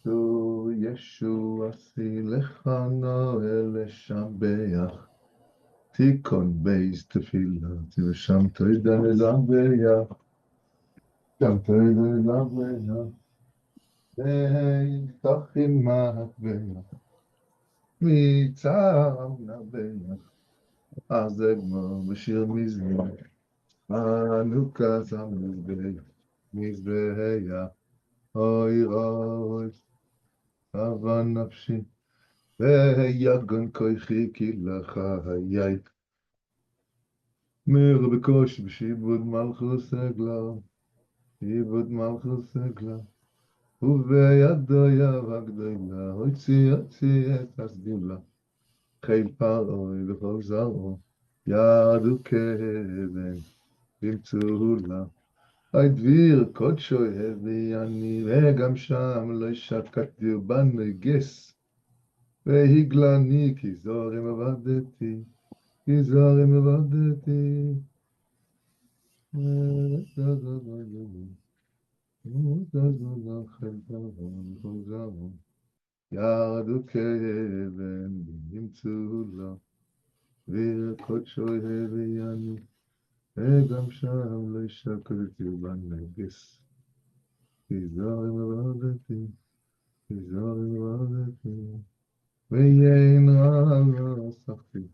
to Yeshua Silechano Eleshabeach Tikon Beis Tefillah Tivasham Toidan Ezabeach Sham Toidan Ezabeach Beis Tachim Mahbeach Mitzam Nabeach Azegmo Bashir Mizbeach Hanukkah Zam Mizbeach Mizbeach Oy Oy Avan Nafshi ויגון כוחי כי לך היי מיר בקוש בשיבוד מלכוס סגלה שיבוד מלכוס סגלה ובידו יבא גדולה הוציא את הסגולה חיל פרעוי וכל זרעו ידו כאבן וימצאו לה הדביר קודשו הביא אני וגם שם לא שקטתי ובנגס והגלני כי זורים עבדתי, כי זורים עבדתי. ירדו כאבן וימצאו לו, וקודשו הביאני, וגם שם לא שקטתי בנגס. כי זורים עבדתי, כי זורים עבדתי. ויין רע שחתי,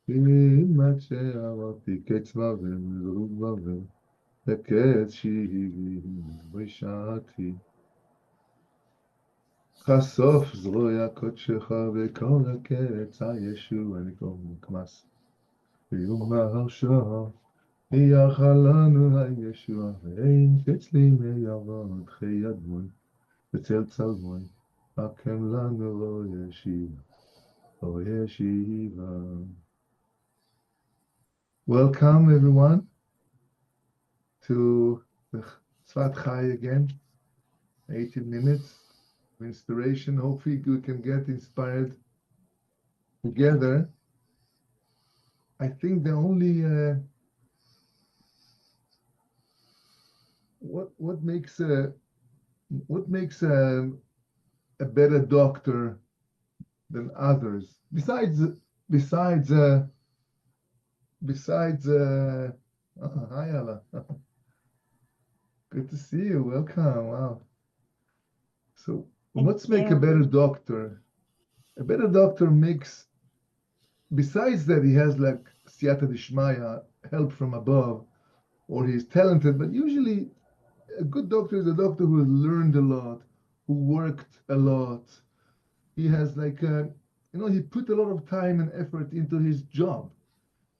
כמעט שעברתי קץ בבל, זרוק בבל, וקץ שבעים, ושעתי. חשוף זרוע קודשך וכל הקץ הישוע נקום נקמס. ויאמר שעה, יחל לנו הישוע, ואין קץ לי מיעבוד חי אדמון, בצל צלמון, הקם לנו לא ישיבה. Oh, Yeshiva. Welcome, everyone, to the Tzfat Chai again. 18 minutes of inspiration. Hopefully, we can get inspired together. I think the only what makes a better doctor than others, besides hi Allah. Good to see you. Welcome. Wow. So let's make a better doctor. A better doctor makes, besides that he has like siyata dishmaya, help from above, or he's talented, but usually a good doctor is a doctor who has learned a lot, who worked a lot. He has like, he put a lot of time and effort into his job.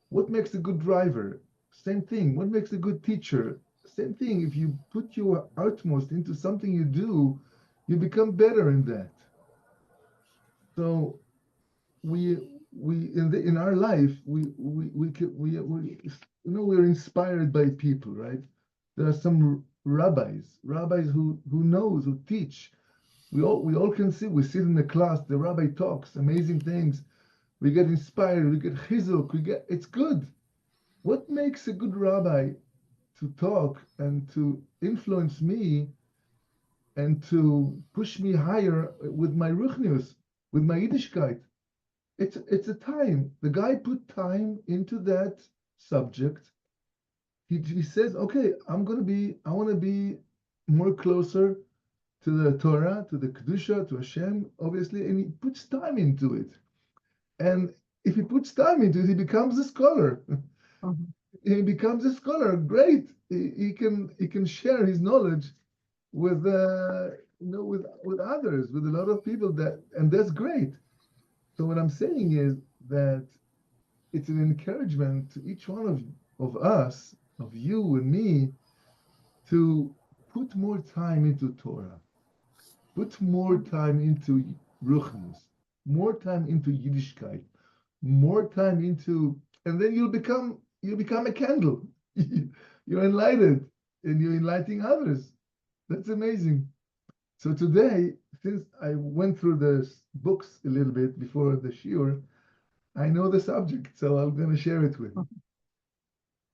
What makes a good driver? Same thing. What makes a good teacher? Same thing. If you put your utmost into something you do, you become better in that. So in our life we're inspired by people, right? There are some rabbis who who teach. We all can see. We sit in the class. The rabbi talks amazing things. We get inspired. We get chizuk. It's good. What makes a good rabbi to talk and to influence me and to push me higher with my ruchnius, with my Yiddishkeit? It's a time. The guy put time into that subject. He says, okay, I want to be more closer to the Torah, to the Kedusha, to Hashem, obviously, and he puts time into it. And if he puts time into it, he becomes a scholar. Mm-hmm. He becomes a scholar. Great. He can share his knowledge with with others, with a lot of people, and that's great. So what I'm saying is that it's an encouragement to each one of us, of you and me, to put more time into Torah, put more time into Ruchnis, more time into Yiddishkeit, more time into, and then you'll become a candle. You're enlightened, and you're enlightening others. That's amazing. So today, since I went through the books a little bit before the shiur, I know the subject, so I'm going to share it with you.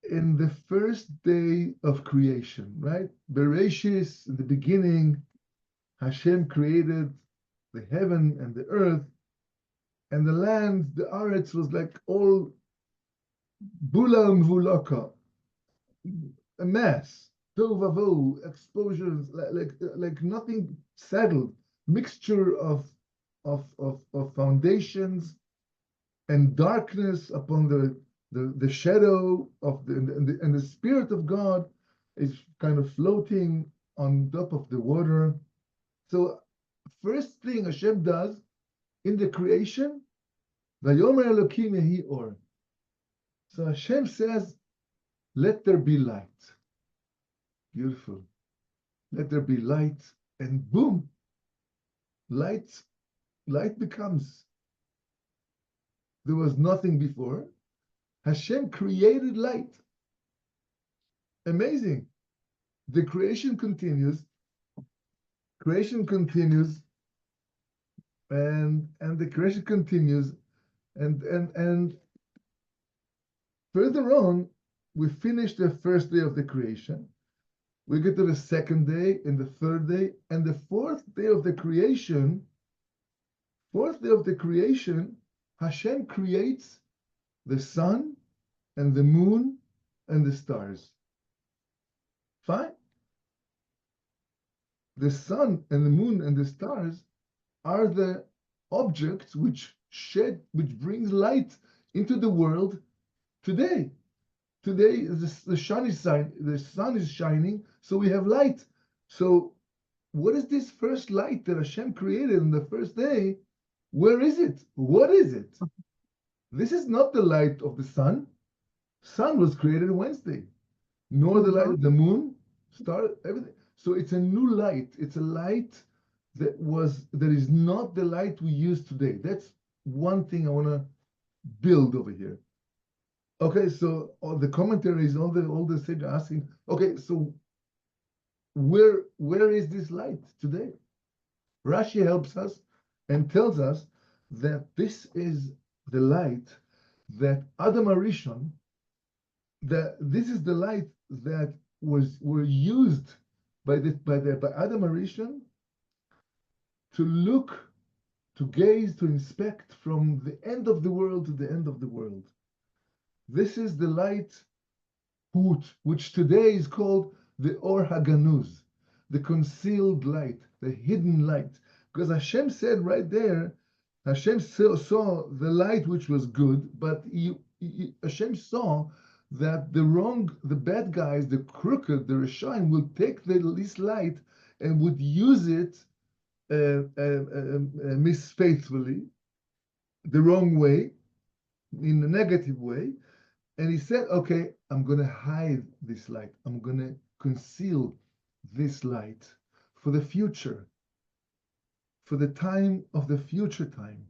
In the first day of creation, right? Bereshis, in the beginning, Hashem created the heaven and the earth, and the land, the Aretz, was like all bula mvulaka, a mess, tohu explosions, like nothing settled, mixture of foundations and darkness upon the shadow of and the Spirit of God is kind of floating on top of the water. So first thing Hashem does in the creation, Vayomer Elokim Yehi Or. So Hashem says, let there be light. Beautiful. Let there be light, and boom, light becomes. There was nothing before. Hashem created light. Amazing. The creation continues. Creation continues, and the creation continues, and further on, we finish the first day of the creation. We get to the second day, and the third day, and the fourth day of the creation. Fourth day of the creation, Hashem creates the sun and the moon and the stars. Fine. The sun and the moon and the stars are the objects which brings light into the world today. Today, the sun is shining, so we have light. So, what is this first light that Hashem created on the first day? Where is it? What is it? This is not the light of the sun. Sun was created Wednesday, nor the light of the moon, star, everything. So it's a new light. It's a light that is not the light we use today. That's one thing I want to build over here. Okay, so all the commentaries, all the sages are asking, okay, so where is this light today? Rashi helps us and tells us that this is the light that Adam Arishon, that this is the light that were used by Adam Arishon to look, to gaze, to inspect from the end of the world to the end of the world. This is the light which today is called the Ohr HaGanuz, the concealed light, the hidden light. Because Hashem said right there, Hashem saw the light which was good, but Hashem saw that the bad guys, the crooked, the Reshaim, will take this light and would use it misfaithfully, the wrong way, in a negative way. And he said, okay, I'm going to hide this light. I'm going to conceal this light for the future, for the time of the future time.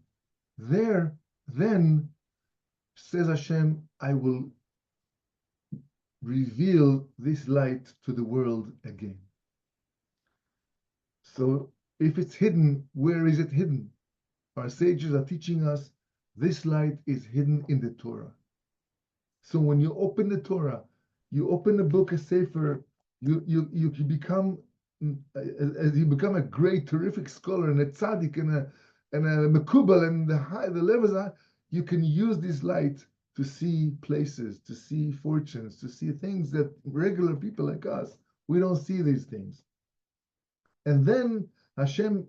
Then, says Hashem, I will reveal this light to the world again. So if it's hidden, where is it hidden? Our sages are teaching us this light is hidden in the Torah. So when you open the Torah, you open the book of Sefer, you become a great, terrific scholar and a tzaddik and a mekubal and the levels. You can use this light to see places, to see fortunes, to see things that regular people like us, we don't see these things. And then Hashem,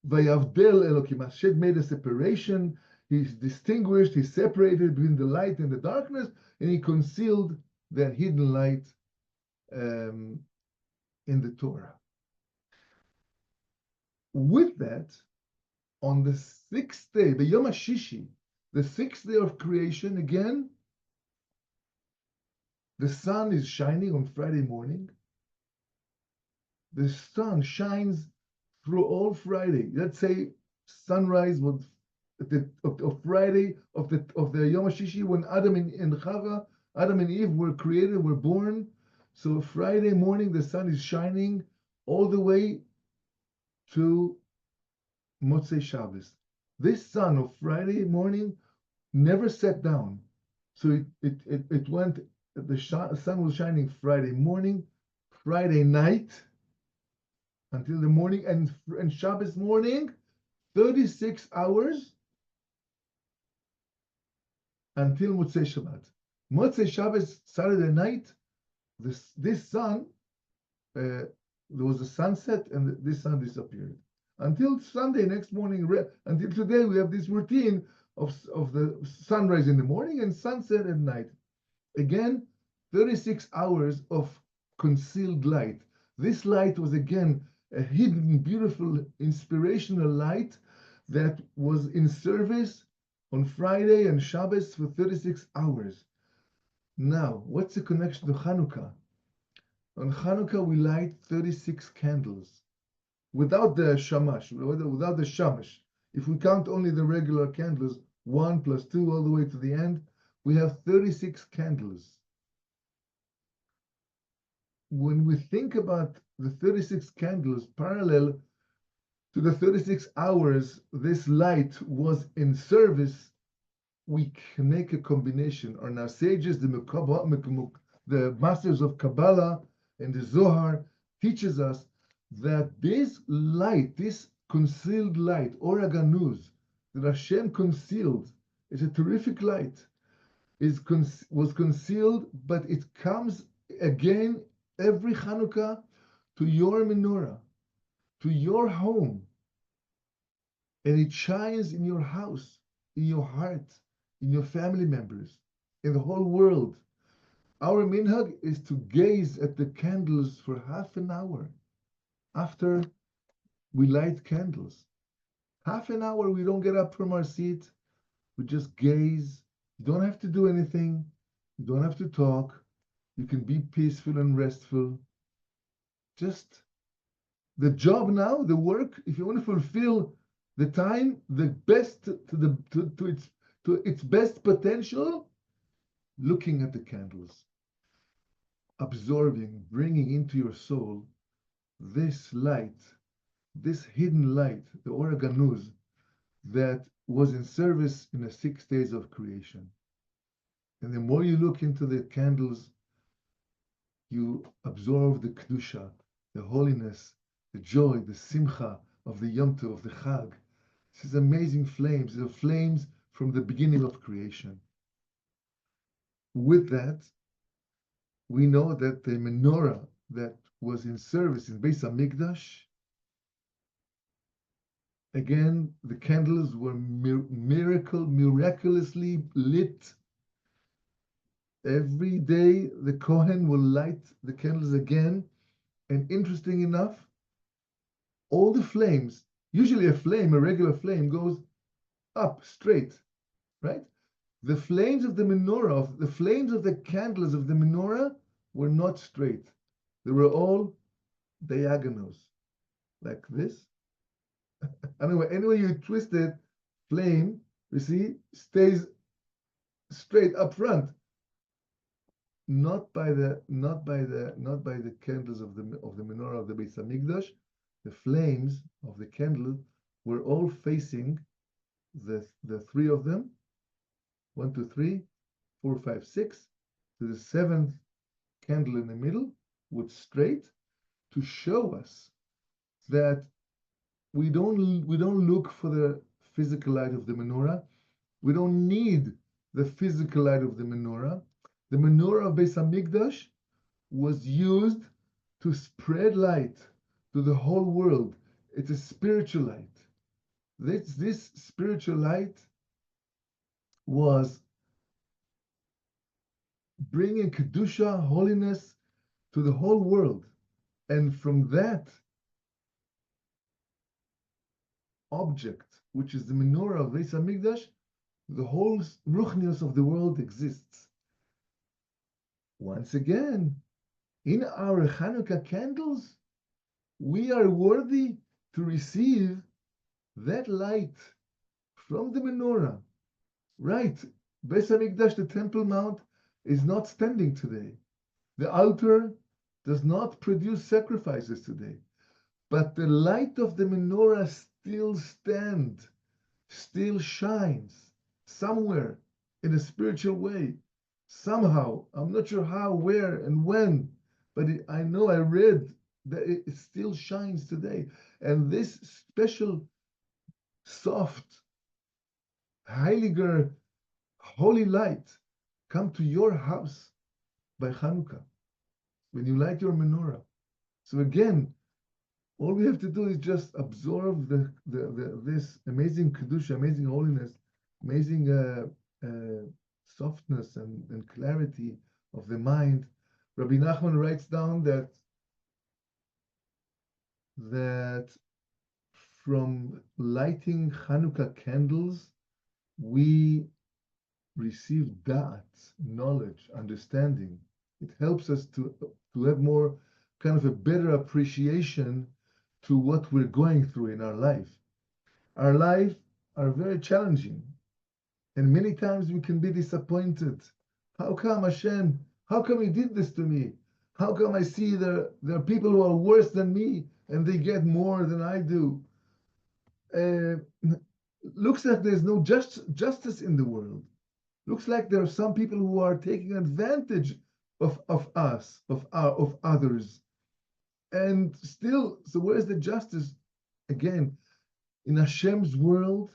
Vayavdel Elokim, Hashem made a separation. He's distinguished, he's separated between the light and the darkness, and he concealed the hidden light in the Torah. With that, on the sixth day, the Yom HaShishi, the sixth day of creation, again, the sun is shining on Friday morning. The sun shines through all Friday. Let's say sunrise was of Friday of the Yom HaShishi, when Adam and Chava, Adam and Eve were created, were born. So Friday morning the sun is shining all the way to Motzei Shabbos. This sun of Friday morning never set down. So it went. The sun was shining Friday morning, Friday night, until the morning, and Shabbos morning, 36 hours until Motzei Shabbat. Motzei Shabbos, Saturday night, this sun, there was a sunset, and this sun disappeared. Until Sunday, next morning, until today, we have this routine of the sunrise in the morning and sunset at night. Again, 36 hours of concealed light. This light was again a hidden, beautiful, inspirational light that was in service on Friday and Shabbos for 36 hours. Now, what's the connection to Hanukkah? On Hanukkah, we light 36 candles without the shamash, without the shamash. If we count only the regular candles, 1 plus 2 all the way to the end, we have 36 candles. When we think about the 36 candles parallel to the 36 hours this light was in service, we can make a combination. Or now sages, the masters of Kabbalah and the Zohar teaches us that this light, this concealed light, Ohr HaGanuz, that Hashem concealed, is a terrific light, was concealed, but it comes again every Hanukkah to your menorah, to your home, and it shines in your house, in your heart, in your family members, in the whole world. Our minhag is to gaze at the candles for half an hour after we light candles. Half an hour, we don't get up from our seat. We just gaze. You don't have to do anything. You don't have to talk. You can be peaceful and restful. Just the job now, the work, if you want to fulfill the time, the best to its best potential, looking at the candles, absorbing, bringing into your soul this light, this hidden light, the Ohr HaGanuz, that was in service in the 6 days of creation. And the more you look into the candles, you absorb the kedusha, the holiness, the joy, the simcha of the Yom Tov, of the Chag. This is amazing flames. These are flames from the beginning of creation. With that, we know that the menorah that was in service in Beis HaMikdash, again, the candles were miraculously lit. Every day, the Kohen will light the candles again. And interesting enough, all the flames, usually a regular flame, goes up straight, right? The flames of the menorah, the flames of the candles of the menorah were not straight. They were all diagonals, like this. Anyway, you twist it, flame, you see, stays straight up front. Not by the candles of the menorah of the Beis Hamikdash. The flames of the candle were all facing the three of them, 1, 2, 3, 4, 5, 6, to the 7th candle in the middle, would straight, to show us that we don't look for the physical light of the menorah. We don't need the physical light of the menorah. The menorah of Beis Hamikdash was used to spread light to the whole world. It's a spiritual light. This spiritual light was bringing kedusha, holiness, to the whole world, and from that object, which is the menorah of Beis Hamikdash, the whole ruchnius of the world exists. Once again, in our Hanukkah candles, we are worthy to receive that light from the menorah. Right, Beis Hamikdash, the Temple Mount, is not standing today. The altar does not produce sacrifices today. But the light of the menorah still stands, still shines somewhere in a spiritual way. Somehow, I'm not sure how, where, and when, but I know I read that it still shines today. And this special, soft, heiliger, holy light come to your house by Hanukkah when you light your menorah. So again, all we have to do is just absorb this amazing kedusha, amazing holiness, amazing softness and clarity of the mind. Rabbi Nachman writes down that from lighting Hanukkah candles, we receive da'at, knowledge, understanding. It helps us to have more kind of a better appreciation to what we're going through in our life. Our life are very challenging, and many times we can be disappointed. How come Hashem? How come He did this to me? How come I see there are people who are worse than me and they get more than I do? Looks like there's no justice in the world. Looks like there are some people who are taking advantage of us, of others. And still, so where's the justice? Again, in Hashem's world,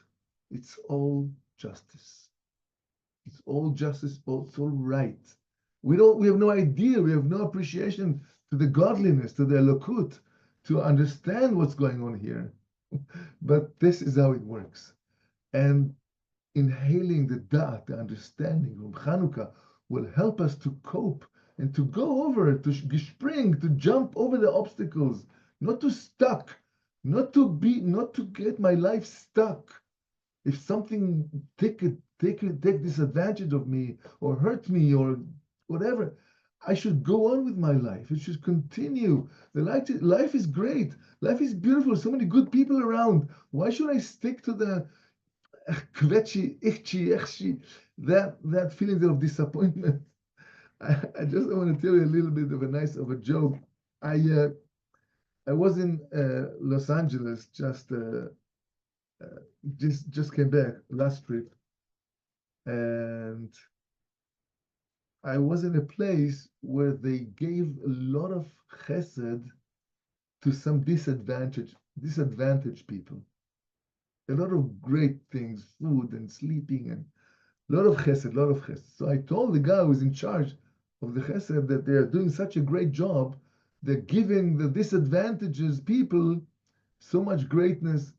it's all justice. It's all justice, it's all right. We have no idea, we have no appreciation to the godliness, to the elokut, to understand what's going on here. But this is how it works. And inhaling the da'at, the understanding of Chanukah, will help us to cope and to go over it, to spring, to jump over the obstacles, not to stuck, not to get my life stuck. If something take disadvantage of me or hurt me or whatever, I should go on with my life. It should continue. Life is great. Life is beautiful. So many good people around. Why should I stick to the kvetchi, ichchi, echchi, that feeling of disappointment? I just want to tell you a little bit of a joke. I was in Los Angeles just came back last trip, and I was in a place where they gave a lot of chesed to some disadvantaged people. A lot of great things, food and sleeping, and a lot of chesed, a lot of chesed. So I told the guy who was in charge of the chesed that they are doing such a great job. They're giving the disadvantages people so much greatness.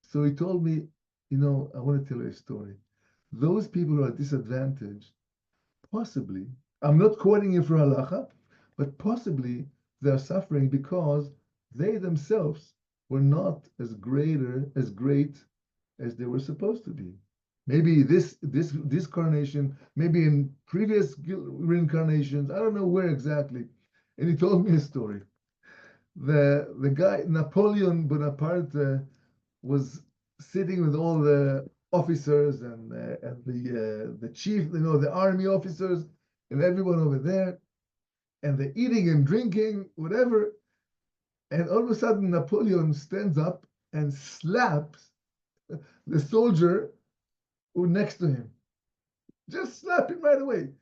So he told me, I want to tell you a story. Those people who are disadvantaged, possibly, I'm not quoting you for halacha, but possibly they are suffering because they themselves were not as great as they were supposed to be. Maybe this incarnation, maybe in previous reincarnations, I don't know where exactly. And he told me a story. The guy, Napoleon Bonaparte, was sitting with all the officers and the chief, the army officers and everyone over there, and they're eating and drinking, whatever. And all of a sudden, Napoleon stands up and slaps the soldier who next to him. Just slap him right away.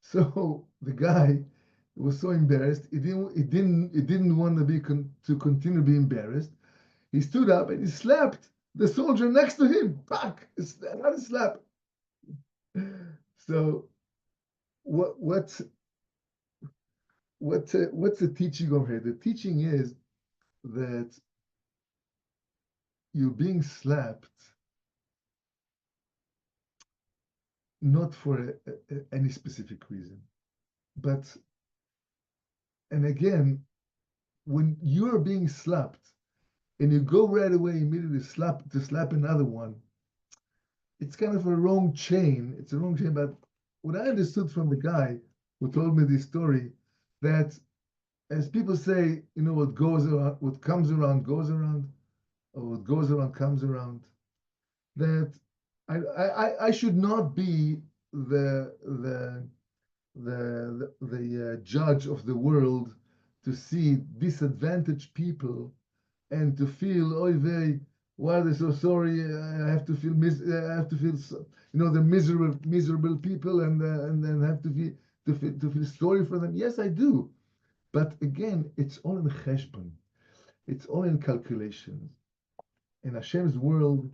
So the guy was so embarrassed. He didn't want to continue to be embarrassed. He stood up and he slapped the soldier next to him. Back, another slap. So what's the teaching over here? The teaching is that you're being slapped not for any specific reason, and again, when you're being slapped and you go right away immediately slap another one, it's kind of a wrong chain. It's a wrong chain. But what I understood from the guy who told me this story, that as people say, what goes around, what comes around goes around, or what goes around comes around, that I should not be the judge of the world to see disadvantaged people and to feel, oh, why are they so sorry? I have to feel they're miserable people, and then have to feel sorry for them. Yes, I do. But again, it's all in cheshbon. It's all in calculations. In Hashem's world,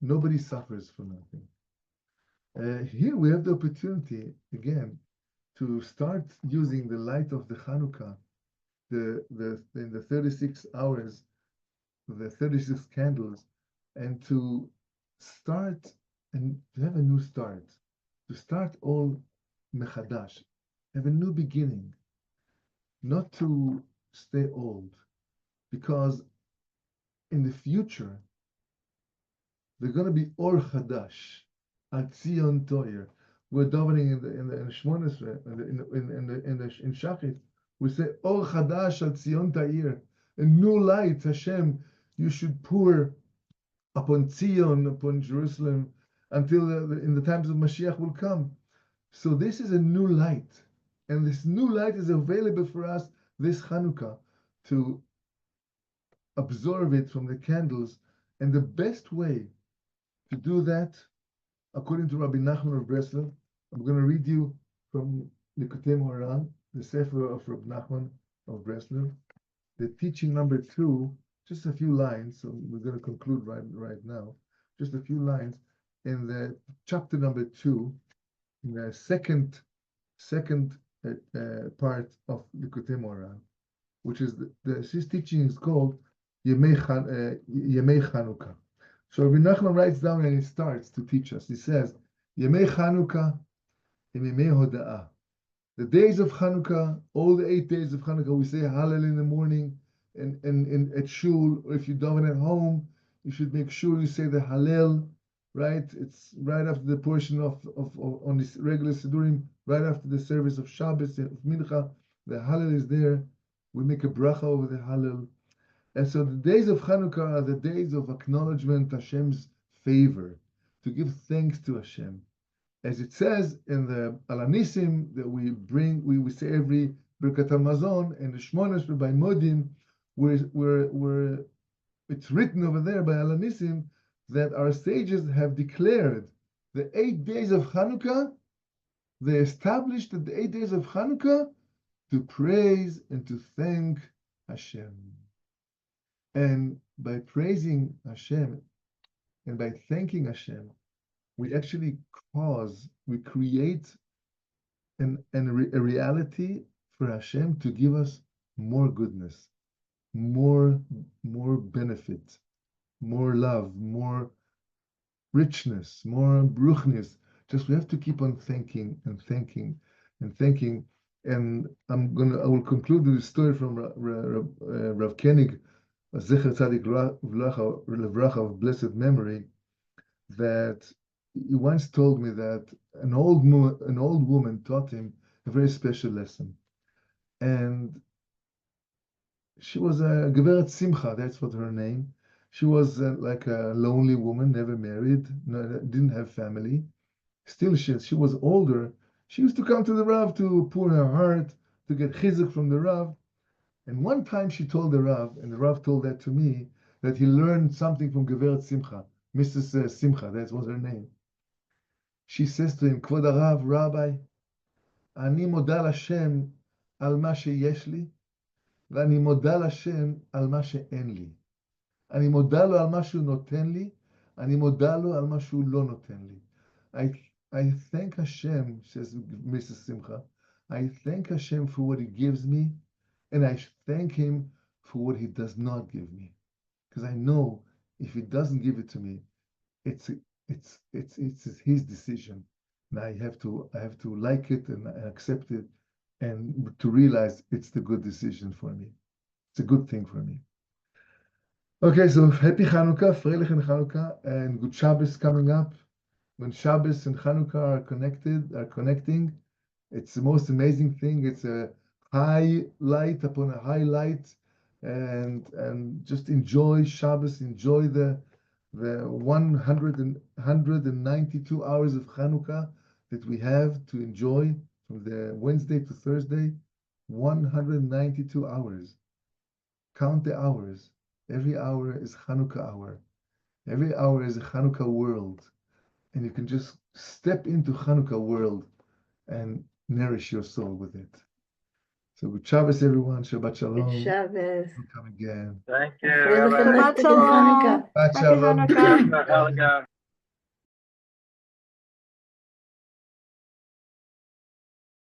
nobody suffers for nothing. Here we have the opportunity, again, to start using the light of the Hanukkah, in the 36 hours, the 36 candles, and to start and to have a new start, to start all mechadash, have a new beginning, not to stay old, because in the future they're going to be Or Chadash, Al Tzion Toyer. We're davening in Shmones, in Shachit. We say Or Chadash Al Tzion Toyer, a new light, Hashem. You should pour upon Zion, upon Jerusalem, until in the times of Mashiach will come. So this is a new light, and this new light is available for us this Hanukkah to absorb it from the candles. And the best way to do that, according to Rabbi Nachal of Breslev, I'm going to read you from Likutei Moharan, the Sefer of Rabbi Nachman of Breslev, the teaching number 2, just a few lines. So we're going to conclude right now. Just a few lines in the chapter number 2, in the second part of Likutei Moharan, which is his teaching is called Yemei Chanukah. So Rabbi Nachman writes down and he starts to teach us. He says, Yemei Chanukah Yemei Hoda'ah. The days of Chanukah, all the 8 days of Chanukah, we say Hallel in the morning and at shul, or if you daven at home, you should make sure you say the Hallel, right? It's right after the portion of on this regular Sidurim, right after the service of Shabbos, of Mincha, the Hallel is there. We make a bracha over the Hallel. And so the days of Chanukah are the days of acknowledgement Hashem's favor, to give thanks to Hashem. As it says in the Alanisim that we say every Birkat HaMazon and the Shmonesh by Modim, where it's written over there by Alanisim that our sages have declared the 8 days of Chanukah, they established that the 8 days of Chanukah to praise and to thank Hashem. And by praising Hashem and by thanking Hashem, we actually create a reality for Hashem to give us more goodness, more benefit, more love, more richness, more bruchnis. Just we have to keep on thanking and thanking and thanking. And I will conclude with a story from Rav Koenig, Zecher Tzadik Levracha of blessed memory, that he once told me that an old woman taught him a very special lesson, and she was a Geveret Simcha. That's what her name. She was like a lonely woman, never married, didn't have family. Still, she was older. She used to come to the Rav to pour her heart, to get chizuk from the Rav. And one time she told the Rav, and the Rav told that to me, that he learned something from Geveret Simcha, Mrs. Simcha, that was her name. She says to him, Kvod Rav, Rabbi, אני מודה לשם על מה שיש לי, ואני מודה לשם על מה שאין לי. אני מודה לו על מה שהוא נותן לי, אני מודה לו על מה שהוא לא נותן לי. I thank Hashem, says Mrs. Simcha, I thank Hashem for what he gives me, and I thank him for what he does not give me. Because I know if he doesn't give it to me, it's his decision. And I have to like it and accept it, and to realize it's the good decision for me. It's a good thing for me. Okay, so happy Hanukkah, Freilichen Hanukkah, and good Shabbos coming up. When Shabbos and Hanukkah are connecting, it's the most amazing thing. It's a high light upon a high light, and just enjoy Shabbos, enjoy the 192 hours of Hanukkah that we have to enjoy from the Wednesday to Thursday. 192 hours. Count the hours. Every hour is Hanukkah hour. Every hour is a Hanukkah world. And you can just step into Hanukkah world and nourish your soul with it. So good Shabbos, everyone. Shabbat Shalom. Shabbos. We'll come again. Thank you, Freilich Rabbi. and Shabbat Lichtig and Shalom. Hanukkah. Shabbat Happy Shalom. Hanukkah. Happy Hanukkah.